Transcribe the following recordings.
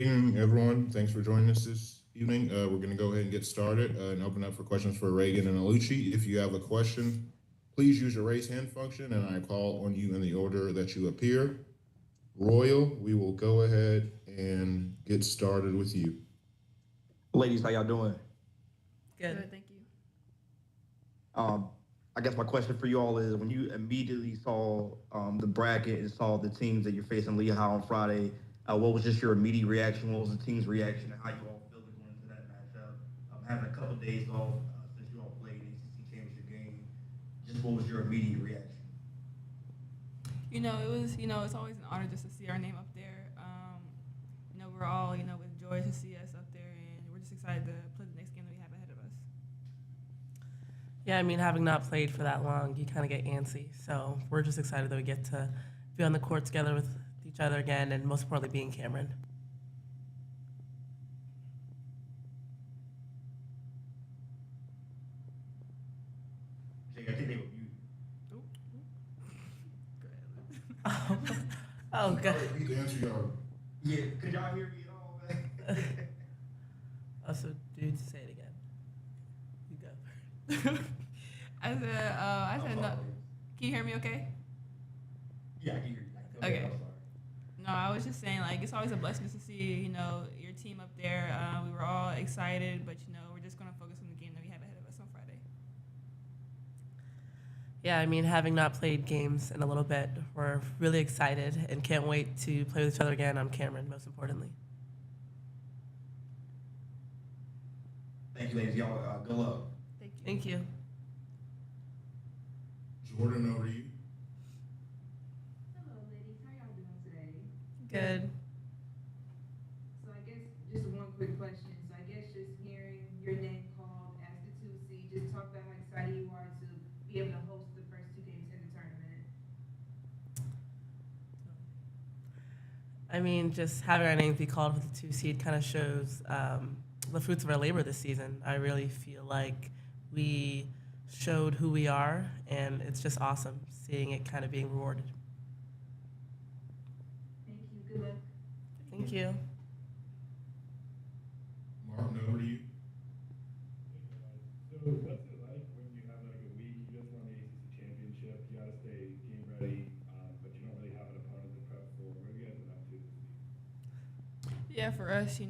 Evening, everyone. Thanks for joining us this evening. We're going to go ahead and get started and open up for questions for Reigan and Oluchi. If you have a question, please use your raise hand function, and I call on you in the order that you appear. Royal, we will go ahead and get started with you. Ladies, how y'all doing? Good. Good, thank you. Um, I guess my question for you all is when you immediately saw the bracket and saw the teams that you're facing Lehigh on Friday, what was just your immediate reaction? What was the team's reaction and how you all feeling going into that matchup? Having a couple of days off since you all played ACC championship game, just what was your immediate reaction? It's always an honor just to see our name up there. We're all, with joy to see us up there, and we're just excited to play the next game that we have ahead of us. Yeah, I mean, having not played for that long, you kind of get antsy. So we're just excited that we get to be on the court together with each other again, and most importantly, being Cameron. Jay, I think they were muted. Oop, Go ahead. Oh, God. You can answer y'all. Yeah, could y'all hear me at all, man? Also, dude, say it again. You go. I said no. Can you hear me okay? Yeah, I can hear you. Okay. I'm sorry. No, I was just saying, it's always a blessing just to see, your team up there. We were all excited, but, we're just going to focus on the game that we have ahead of us on Friday. Yeah, I mean, having not played games in a little bit, we're really excited and can't wait to play with each other again. I'm Cameron, most importantly. Thank you, ladies. Y'all, good luck. Thank you. Thank you. Jordan, over to you. Hello, ladies. How y'all doing today? Good. So I guess just one quick question. So I guess just hearing your name called as the two seed, just talk about how excited you are to be able to host the first two games in the tournament. I mean, just having our names be called for the 2 seed kind of shows the fruits of our labor this season. I really feel like we showed who we are, and it's just awesome seeing it kind of being rewarded. Thank you. Good luck. Thank you. Martin, over to you. So what's it like when you have like a week, you just won the ACC championship, you gotta stay game ready, but you don't really have an opponent to prep for. What have you guys been up to this week? Yeah, for us,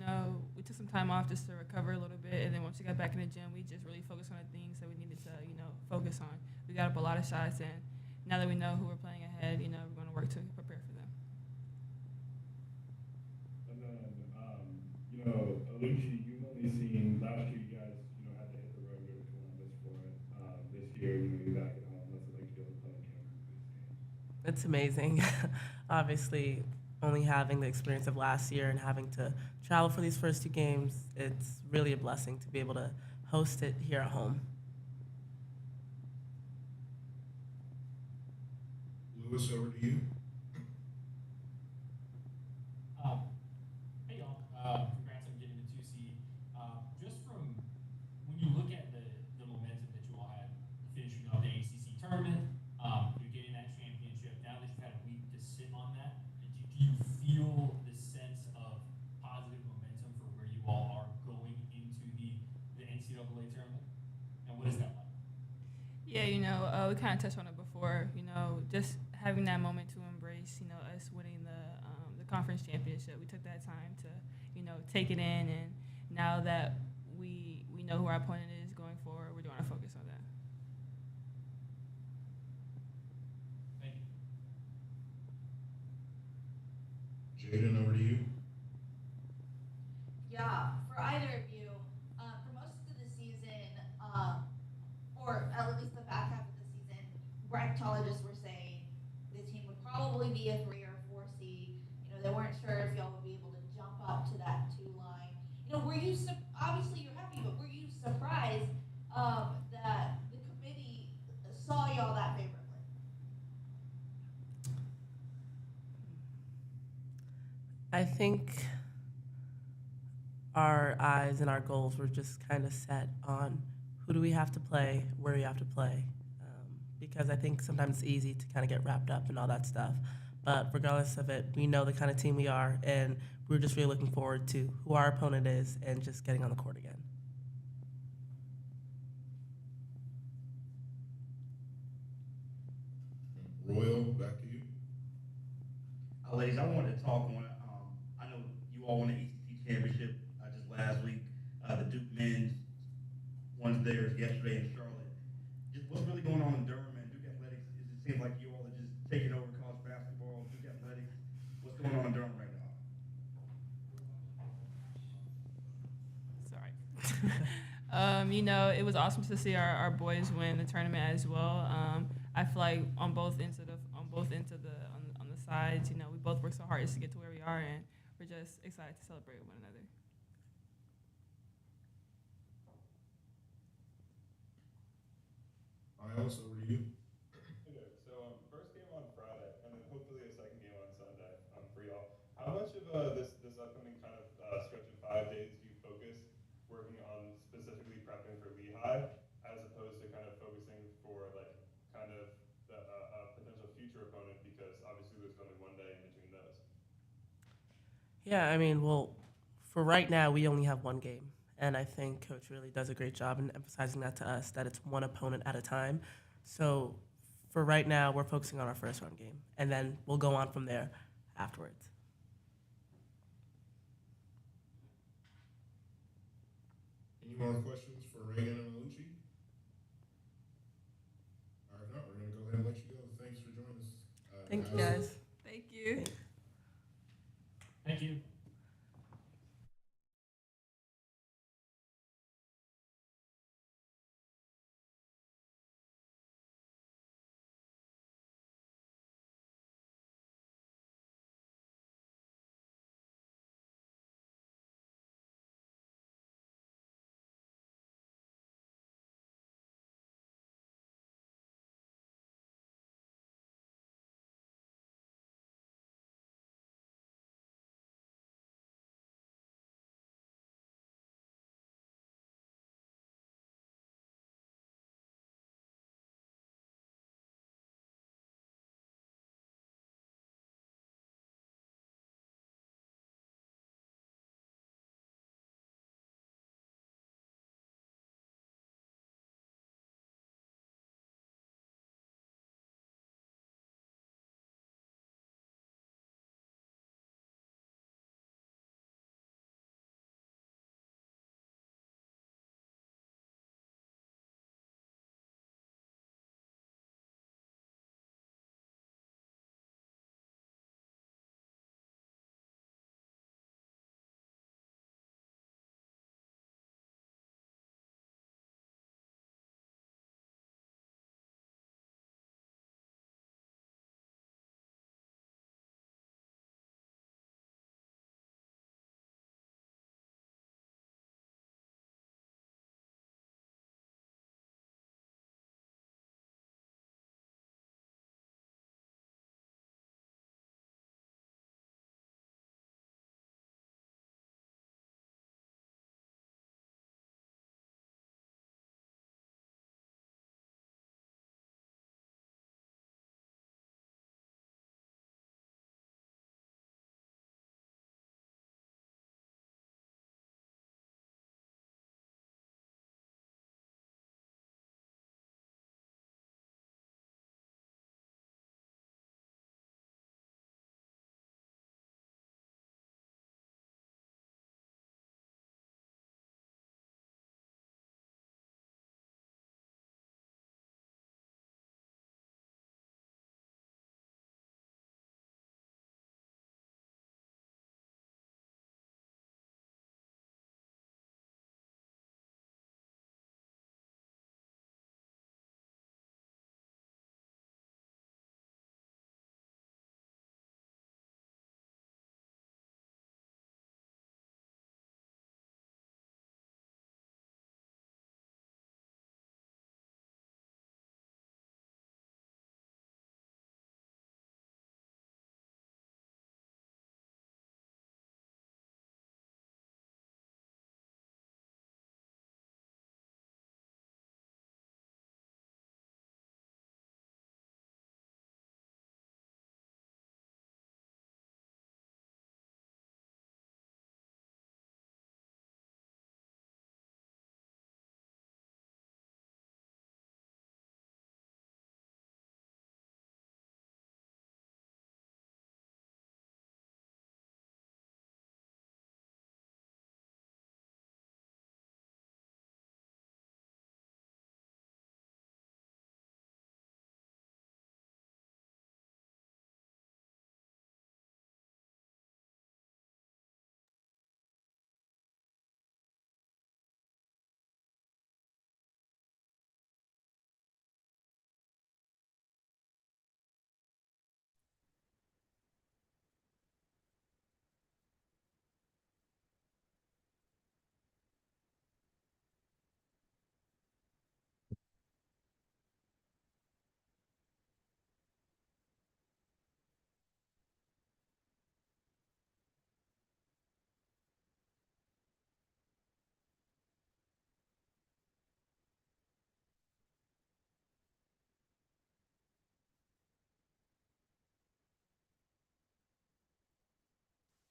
we took some time off just to recover a little bit, and then once we got back in the gym, we just really focused on the things that we needed to, focus on. We got up a lot of shots, and now that we know who we're playing ahead, we're going to work to prepare for them. And then, Oluchi, you've only seen last year you guys, had to hit the road, go to Columbus for it. This year, you're back at home. What's it like to be able to play in Cameroon for this game? It's amazing. Obviously, only having the experience of last year and having to travel for these first 2 games, it's really a blessing to be able to host it here at home. Lewis, over to you. Um, Hey y'all, congrats on getting the 2 seed. Just from when you look at the momentum that you all had finishing off the ACC tournament, you're getting that championship. Now that you've had a week to sit on that, do you feel the sense of positive momentum for where you all are going into the NCAA tournament? And what is that like? Yeah, we kind of touched on it before. Just having that moment to embrace, us winning the conference championship. We took that time to, take it in, and now that we know who our opponent is going forward, we're going to focus on that. Thank you. Jaden, over to you. Yeah, for either of you, for most of the season, or at least the back half of the season, bracketologists were saying the team would probably be a 3 or 4 seed. They weren't sure if y'all would be able to jump up to that 2 line. Were you obviously you're happy, but were you surprised that the committee saw y'all that favorably? I think our eyes and our goals were just kind of set on who do we have to play, where do we have to play. Because I think sometimes it's easy to kind of get wrapped up in all that stuff. But regardless of it, we know the kind of team we are, and we're just really looking forward to who our opponent is and just getting on the court again. Royal, back to you. Ladies, I wanted to talk on. I know you all won the ACC championship just last week. The Duke men's won theirs yesterday in Charlotte. Just what's really going on in Durham and Duke athletics? It seems like you all are just taking over college basketball, Duke athletics. What's going on in Durham right now? Sorry. It was awesome to see our boys win the tournament as well. I feel like on both ends of the on the sides, we both worked so hard just to get to where we are, and we're just excited to celebrate with one another. Miles, over to you. Okay, so first game on Friday, and then hopefully a second game on Sunday for y'all. How much of this upcoming kind of stretch of 5 days do you focus working on specifically prepping for Lehigh, as opposed to kind of focusing for like kind of the potential future opponent, because obviously there's only one day in between those. Yeah, I mean, well, for right now, we only have one game. And I think Coach really does a great job in emphasizing that to us, that it's one opponent at a time. So for right now, we're focusing on our first round game. And then we'll go on from there afterwards. Any more questions for Reigan and Oluchi? All right, if not, we're going to go ahead and let you go. Thanks for joining us. Thank you, guys. Thank you. Thank you.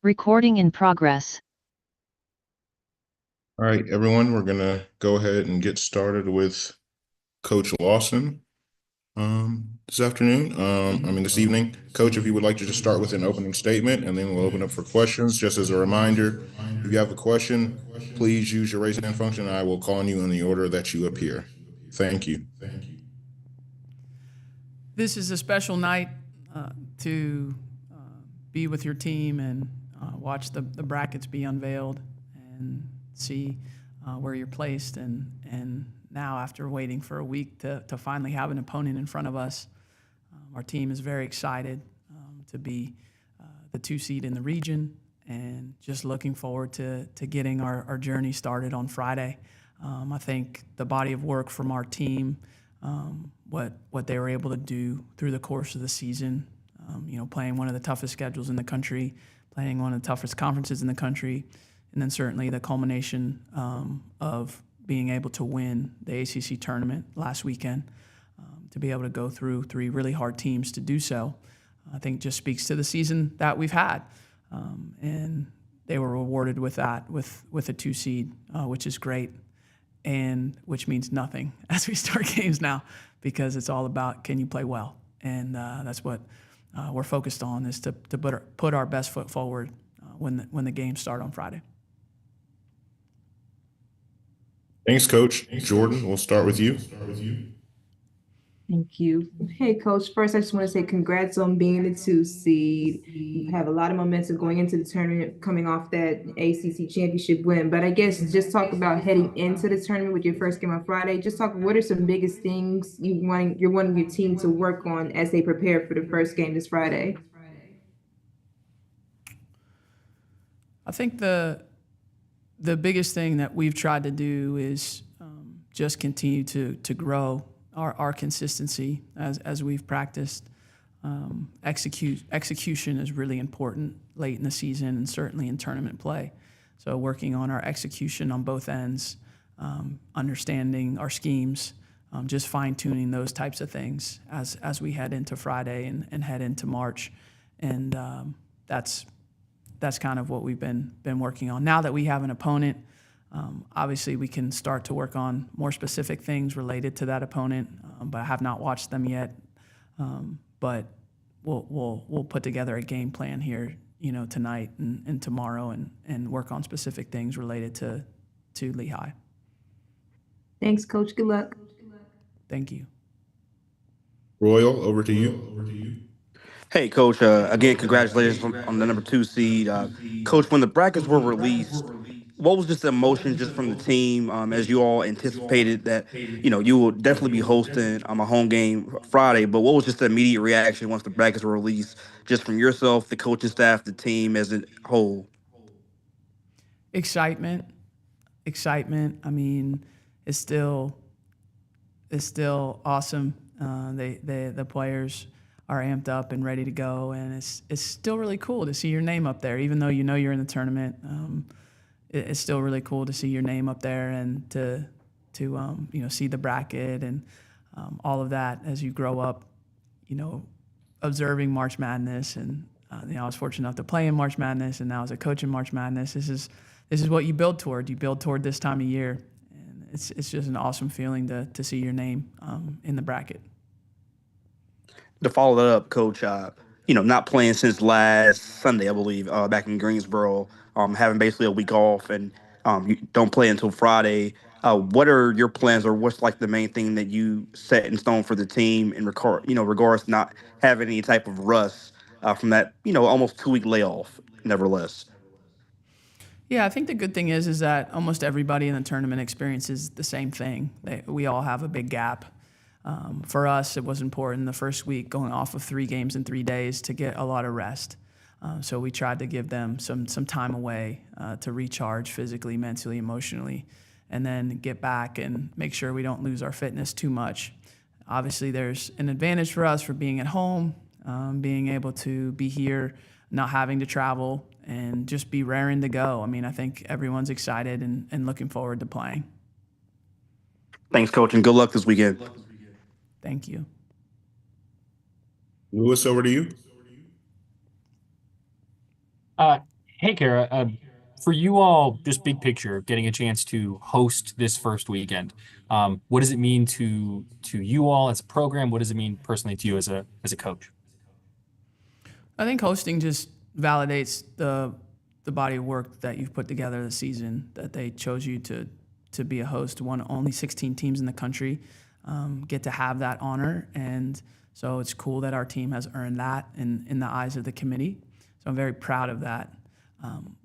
Recording in progress. All right, everyone, we're going to go ahead and get started with Coach Lawson this evening. Coach, if you would like to just start with an opening statement, and then we'll open up for questions. Just as a reminder, if you have a question, please use your raise hand function, and I will call on you in the order that you appear. Thank you. This is a special night to be with your team and watch the brackets be unveiled and see where you're placed. And now, after waiting for a week to finally have an opponent in front of us, our team is very excited to be the 2 seed in the region and just looking forward to getting our journey started on Friday. I think the body of work from our team, what they were able to do through the course of the season, playing one of the toughest schedules in the country, playing one of the toughest conferences in the country, and then certainly the culmination of being able to win the ACC tournament last weekend, to be able to go through 3 really hard teams to do so, I think just speaks to the season that we've had. And they were rewarded with that, with a 2 seed, which is great, and which means nothing as we start games now, because it's all about, can you play well? And that's what we're focused on, is to put our best foot forward when the games start on Friday. Thanks, Coach. Jordan, we'll start with you. Thank you. Hey, Coach. First, I just want to say congrats on being the 2 seed. You have a lot of momentum going into the tournament, coming off that ACC championship win. But I guess just talk about heading into the tournament with your first game on Friday. Just talk, what are some biggest things you're wanting your team to work on as they prepare for the first game this Friday? I think the biggest thing that we've tried to do is just continue to grow our consistency as we've practiced. Execution is really important late in the season and certainly in tournament play. So working on our execution on both ends, understanding our schemes, just fine-tuning those types of things as we head into Friday and head into March. And that's kind of what we've been working on. Now that we have an opponent, obviously we can start to work on more specific things related to that opponent, but I have not watched them yet. But we'll put together a game plan here, tonight and tomorrow, and work on specific things related to Lehigh. Thanks, Coach. Good luck. Thank you. Royal, over to you. Hey, Coach. Again, congratulations on the number 2 seed. Coach, when the brackets were released, what was just the emotion just from the team as you all anticipated that, you will definitely be hosting a home game Friday, but what was just the immediate reaction once the brackets were released, just from yourself, the coaching staff, the team as a whole? Excitement. I mean, it's still awesome. The players are amped up and ready to go, and it's still really cool to see your name up there, even though you're in the tournament. It's still really cool to see your name up there and to see the bracket and all of that as you grow up, observing March Madness. And I was fortunate enough to play in March Madness, and now as a coach in March Madness, this is what you build toward. You build toward this time of year, and it's just an awesome feeling to see your name in the bracket. To follow that up, Coach, not playing since last Sunday, I believe, back in Greensboro, having basically a week off, and you don't play until Friday. What are your plans, or what's like the main thing that you set in stone for the team in regards to not having any type of rust from that, almost 2-week layoff, nevertheless? Yeah, I think the good thing is that almost everybody in the tournament experiences the same thing. We all have a big gap. For us, it was important the first week, going off of 3 games in 3 days, to get a lot of rest. So we tried to give them some time away to recharge physically, mentally, emotionally, and then get back and make sure we don't lose our fitness too much. Obviously, there's an advantage for us for being at home, being able to be here, not having to travel, and just be raring to go. I mean, I think everyone's excited and looking forward to playing. Thanks, Coach, and good luck this weekend. Thank you. Lewis, over to you. Hey, Kara. For you all, just big picture, getting a chance to host this first weekend, what does it mean to you all as a program? What does it mean personally to you as a coach? I think hosting just validates the body of work that you've put together this season. That they chose you to be a host. Only 16 teams in the country get to have that honor, and so it's cool that our team has earned that in the eyes of the committee. So I'm very proud of that.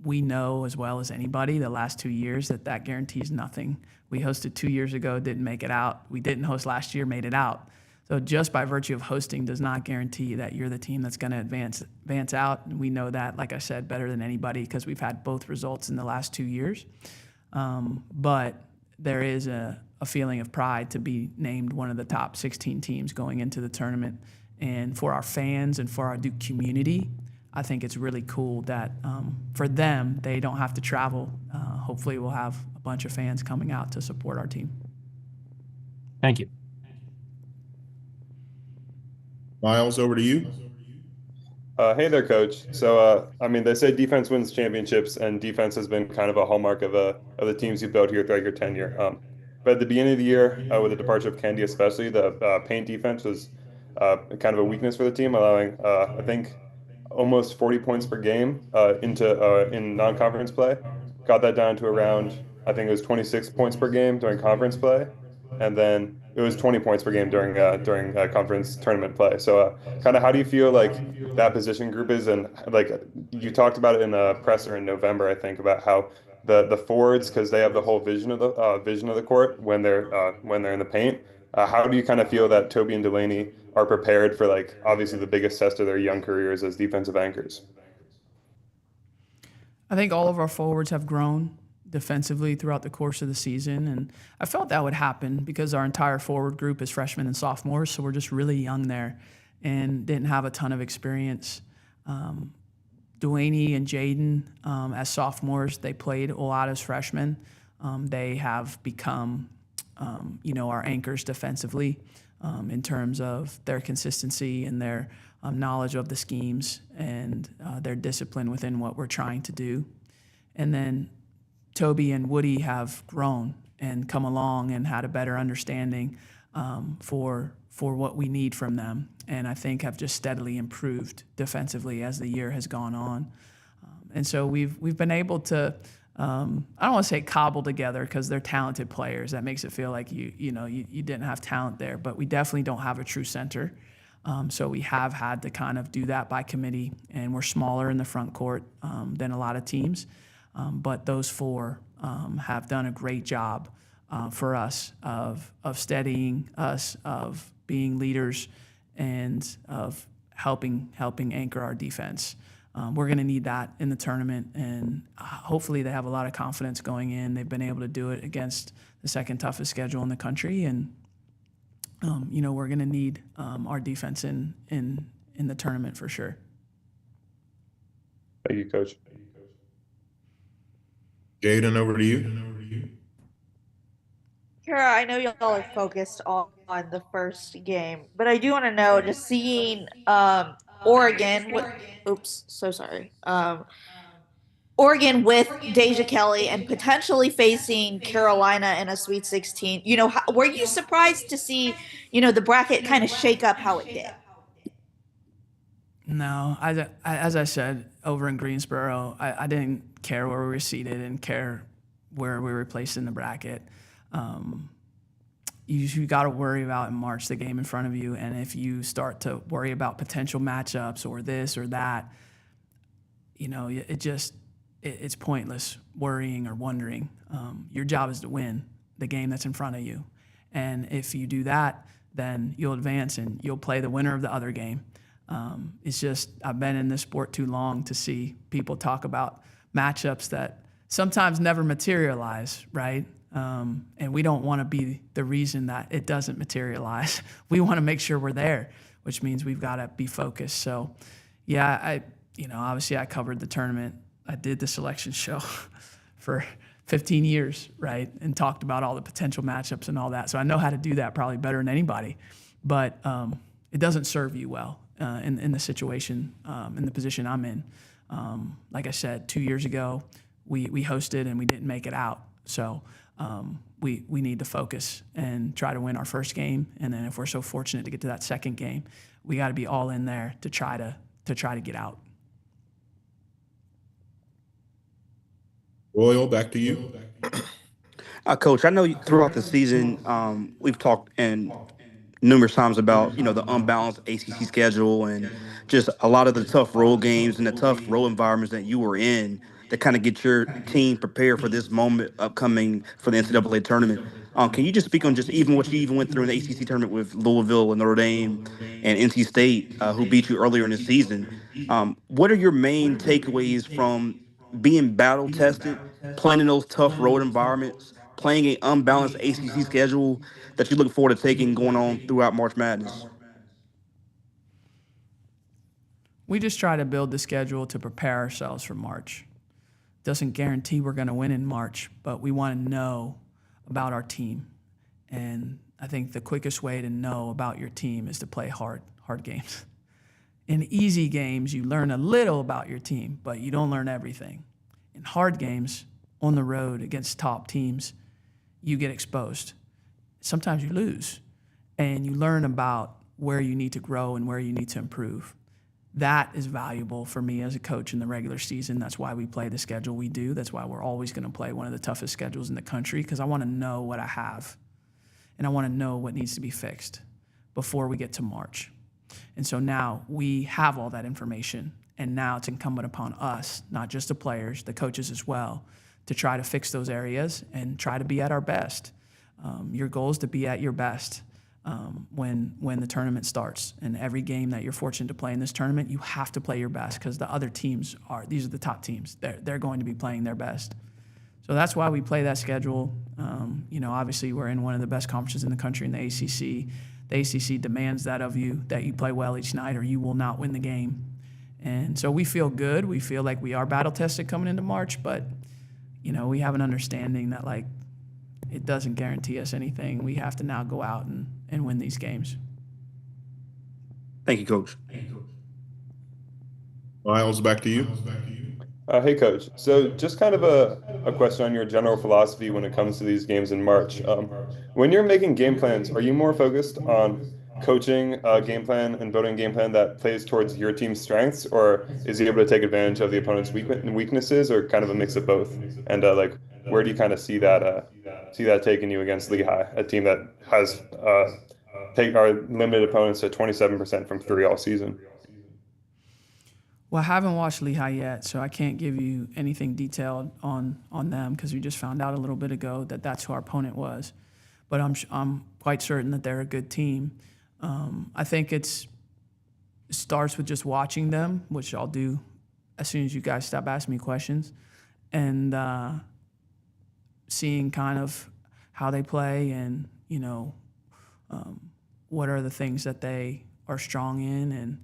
We know as well as anybody the last 2 years that guarantees nothing. We hosted 2 years ago, didn't make it out. We didn't host last year, made it out. So just by virtue of hosting does not guarantee that you're the team that's going to advance out. And we know that, like I said, better than anybody because we've had both results in the last 2 years. But there is a feeling of pride to be named one of the top 16 teams going into the tournament. And for our fans and for our Duke community, I think it's really cool that for them, they don't have to travel. Hopefully we'll have a bunch of fans coming out to support our team. Thank you. Miles, over to you. Hey there, Coach. I mean, they say defense wins championships, and defense has been kind of a hallmark of the teams you built here throughout your tenure. But at the beginning of the year, with the departure of Kendi, especially, the paint defense was kind of a weakness for the team, allowing I think almost 40 points per game in non-conference play. Got that down to around, I think it was 26 points per game during conference play, and then it was 20 points per game during conference tournament play. So, kind of how do you feel like that position group is? And like you talked about it in a presser in November, I think, about how the forwards, because they have the whole vision of the court when they're in the paint. How do you kind of feel that Toby and Delaney are prepared for, like, obviously the biggest test of their young careers as defensive anchors? I think all of our forwards have grown defensively throughout the course of the season, and I felt that would happen because our entire forward group is freshmen and sophomores, so we're just really young there and didn't have a ton of experience. Delaney and Jaden, as sophomores, they played a lot as freshmen. They have become our anchors defensively in terms of their consistency and their knowledge of the schemes and their discipline within what we're trying to do. And then Toby and Woody have grown and come along and had a better understanding for what we need from them, and I think have just steadily improved defensively as the year has gone on. And so we've been able to, I don't want to say cobble together because they're talented players. That makes it feel like you didn't have talent there, but we definitely don't have a true center. So we have had to kind of do that by committee, and we're smaller in the front court than a lot of teams. But those four have done a great job for us of steadying us, of being leaders, and of helping anchor our defense. We're going to need that in the tournament, and hopefully they have a lot of confidence going in. They've been able to do it against the second toughest schedule in the country, and we're going to need our defense in the tournament for sure. Thank you, Coach. Jaden, over to you. Kara, I know y'all are focused on the first game, but I do want to know, just seeing Oregon. Oops, so sorry. Oregon with Deja Kelly and potentially facing Carolina in a Sweet 16. Were you surprised to see, the bracket kind of shake up how it did? No, as I said over in Greensboro, I didn't care where we were seated and care where we were placed in the bracket. You got to worry about in March the game in front of you, and if you start to worry about potential matchups or this or that, it's pointless worrying or wondering. Your job is to win the game that's in front of you, and if you do that, then you'll advance and you'll play the winner of the other game. It's just I've been in this sport too long to see people talk about matchups that sometimes never materialize, right? And we don't want to be the reason that it doesn't materialize. We want to make sure we're there, which means we've got to be focused. So, yeah, obviously I covered the tournament. I did the selection show for 15 years, right? And talked about all the potential matchups and all that. So I know how to do that probably better than anybody, but it doesn't serve you well. in the situation, in the position I'm in. Like I said, 2 years ago, we hosted and we didn't make it out. So we need to focus and try to win our first game. And then if we're so fortunate to get to that second game, we got to be all in there to try to get out. Royal, back to you. Coach, I know throughout the season, we've talked and numerous times about the unbalanced ACC schedule and just a lot of the tough road games and the tough road environments that you were in to kind of get your team prepared for this moment upcoming for the NCAA tournament. Can you just speak on just even what you even went through in the ACC tournament with Louisville and Notre Dame and NC State, who beat you earlier in the season? What are your main takeaways from being battle tested, playing in those tough road environments, playing an unbalanced ACC schedule that you look forward to taking going on throughout March Madness? We just try to build the schedule to prepare ourselves for March. Doesn't guarantee we're going to win in March, but we want to know about our team. And I think the quickest way to know about your team is to play hard games. In easy games, you learn a little about your team, but you don't learn everything. In hard games, on the road against top teams, you get exposed. Sometimes you lose, and you learn about where you need to grow and where you need to improve. That is valuable for me as a coach in the regular season. That's why we play the schedule we do. That's why we're always going to play one of the toughest schedules in the country, because I want to know what I have, and I want to know what needs to be fixed before we get to March. And so now we have all that information, and now it's incumbent upon us, not just the players, the coaches as well, to try to fix those areas and try to be at our best. Your goal is to be at your best when the tournament starts. And every game that you're fortunate to play in this tournament, you have to play your best, because the other teams these are the top teams. They're going to be playing their best. So that's why we play that schedule. Obviously we're in one of the best conferences in the country in the ACC. The ACC demands that of you, that you play well each night or you will not win the game. And so we feel good. We feel like we are battle tested coming into March, but we have an understanding that it doesn't guarantee us anything. We have to now go out and win these games. Thank you, Coach. Miles, back to you. Hey, Coach. So just kind of a question on your general philosophy when it comes to these games in March. When you're making game plans, are you more focused on coaching a game plan and building a game plan that plays towards your team's strengths, or is he able to take advantage of the opponent's weaknesses, or kind of a mix of both? And where do you kind of see that taking you against Lehigh, a team that has our limited opponents to 27% from three all season? Well, I haven't watched Lehigh yet, so I can't give you anything detailed on them, because we just found out a little bit ago that that's who our opponent was. But I'm quite certain that they're a good team. I think it starts with just watching them, which I'll do as soon as you guys stop asking me questions, and seeing kind of how they play and, what are the things that they are strong in, and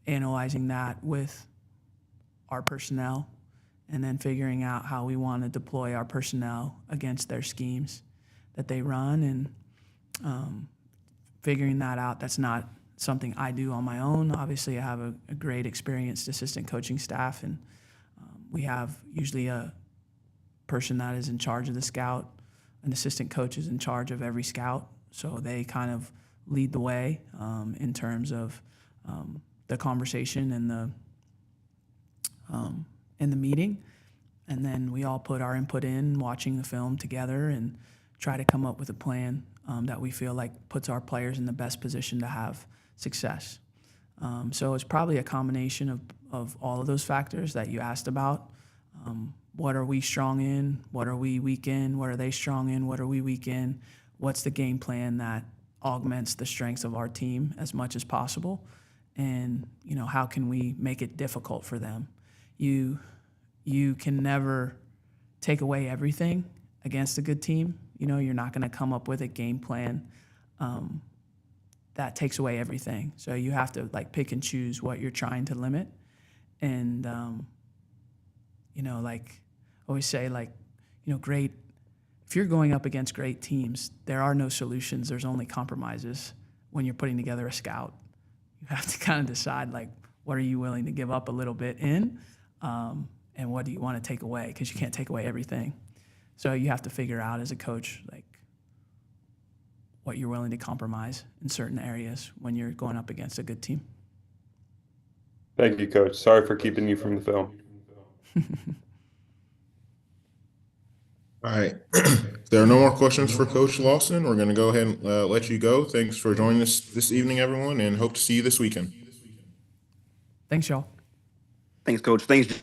analyzing that with our personnel, and then figuring out how we want to deploy our personnel against their schemes that they run, and figuring that out. That's not something I do on my own. Obviously, I have a great experienced assistant coaching staff, and we have usually a person that is in charge of the scout. An assistant coach is in charge of every scout, so they kind of lead the way in terms of the conversation and the meeting, and then we all put our input in, watching the film together, and try to come up with a plan that we feel like puts our players in the best position to have success. So it's probably a combination of all of those factors that you asked about. What are we strong in? What are we weak in? What are they strong in? What are we weak in? What's the game plan that augments the strengths of our team as much as possible? And, how can we make it difficult for them? You can never take away everything against a good team. You're not going to come up with a game plan that takes away everything. So you have to pick and choose what you're trying to limit. And, I always say, great, if you're going up against great teams, there are no solutions. There's only compromises when you're putting together a scout. you have to kind of decide, like, what are you willing to give up a little bit in, and what do you want to take away? Because you can't take away everything. So you have to figure out as a coach, like, what you're willing to compromise in certain areas when you're going up against a good team. Thank you, Coach. Sorry for keeping you from the film. All right. If there are no more questions for Coach Lawson, we're going to go ahead and let you go. Thanks for joining us this evening, everyone, and hope to see you this weekend. Thanks, y'all. Thanks, Coach. Thanks.